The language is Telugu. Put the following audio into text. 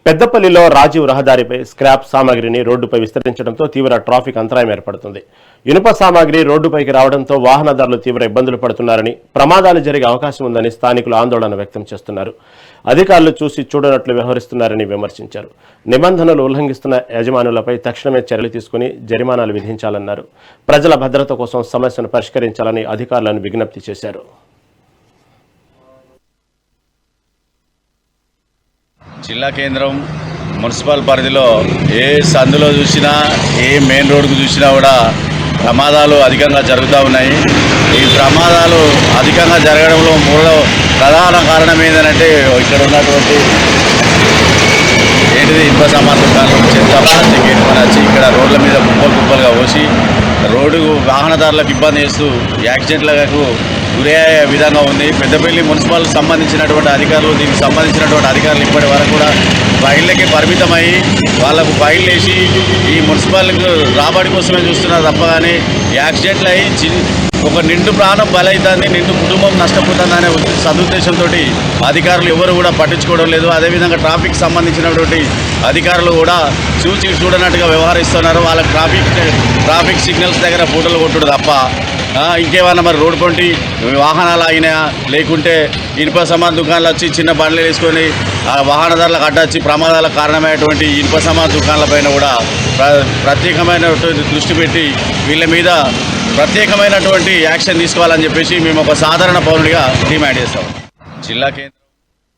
పెద్దపల్లిలో రాజీవ్ రహదారిపై స్క్రాప్ సామాగ్రిని రోడ్డుపై విస్తరించడంతో తీవ్ర ట్రాఫిక్ అంతరాయం ఏర్పడుతుంది. ఇనుప సామాగ్రి రోడ్డుపైకి రావడంతో వాహనదారులు తీవ్ర ఇబ్బందులు పడుతున్నారని, ప్రమాదాలు జరిగే అవకాశం ఉందని స్థానికులు ఆందోళన వ్యక్తం చేస్తున్నారు. అధికారులు చూసి చూడనట్లు వ్యవహరిస్తున్నారని విమర్శించారు. నిబంధనలు ఉల్లంఘిస్తున్న యజమానులపై తక్షణమే చర్యలు తీసుకుని జరిమానాలు విధించాలన్నారు. ప్రజల భద్రత కోసం సమస్యను పరిష్కరించాలని అధికారులను విజ్ఞప్తి చేశారు. జిల్లా కేంద్రం మున్సిపల్ పరిధిలో ఏ సందులో చూసినా, ఏ మెయిన్ రోడ్కు చూసినా కూడా ప్రమాదాలు అధికంగా జరుగుతూ ఉన్నాయి. ఈ ప్రమాదాలు అధికంగా జరగడంలో ప్రధాన కారణం ఏంటంటే ఇక్కడ ఉన్నటువంటి ఇనుప సామాన్ దుకాణాలు చెత్త ప్లాస్టిక్ ఎత్తుకొని వచ్చి ఇక్కడ రోడ్ల మీద కుప్పలుగా పోసి రోడ్డు వాహనదారులకు ఇబ్బంది చేస్తూ యాక్సిడెంట్లకు గురయ్యే విధంగా ఉంది. పెద్దపల్లి మున్సిపల్ సంబంధించినటువంటి అధికారులు, దీనికి సంబంధించినటువంటి అధికారులు ఇప్పటి వరకు కూడా ఫైళ్ళకి పరిమితమై వాళ్ళకు ఫైల్ వేసి ఈ మున్సిపాలిటీకి రాబడి కోసమే చూస్తున్నారు తప్ప కానీ యాక్సిడెంట్లు అయ్యి ఒక నిండు ప్రాణం బలైతుంది, నిండు కుటుంబం నష్టపోతుందనే సదుద్దేశంతో అధికారులు ఎవరు కూడా పట్టించుకోవడం లేదు. అదేవిధంగా ట్రాఫిక్ సంబంధించినటువంటి అధికారులు కూడా చూసి చూడనట్టుగా వ్యవహరిస్తున్నారు. వాళ్ళకి ట్రాఫిక్ సిగ్నల్స్ దగ్గర ఫోటోలు కొట్టుడు తప్ప ఇంకేమన్నా మరి రోడ్డు కొంటి వాహనాలు ఆగినాయా, లేకుంటే ఇనుప సామాన్ దుకాణాలు వచ్చి చిన్న బండ్లు వేసుకొని వాహనదారులకు అడ్డొచ్చి ప్రమాదాలకు కారణమైనటువంటి ఇనుప సామాన్ దుకాణాలపైన కూడా ప్రత్యేకమైనటువంటి దృష్టి పెట్టి వీళ్ళ మీద ప్రత్యేకమైనటువంటి యాక్షన్ తీసుకోవాలని చెప్పేసి మేము ఒక సాధారణ పౌరుడిగా డిమాండ్ చేస్తాం. జిల్లా కేంద్రం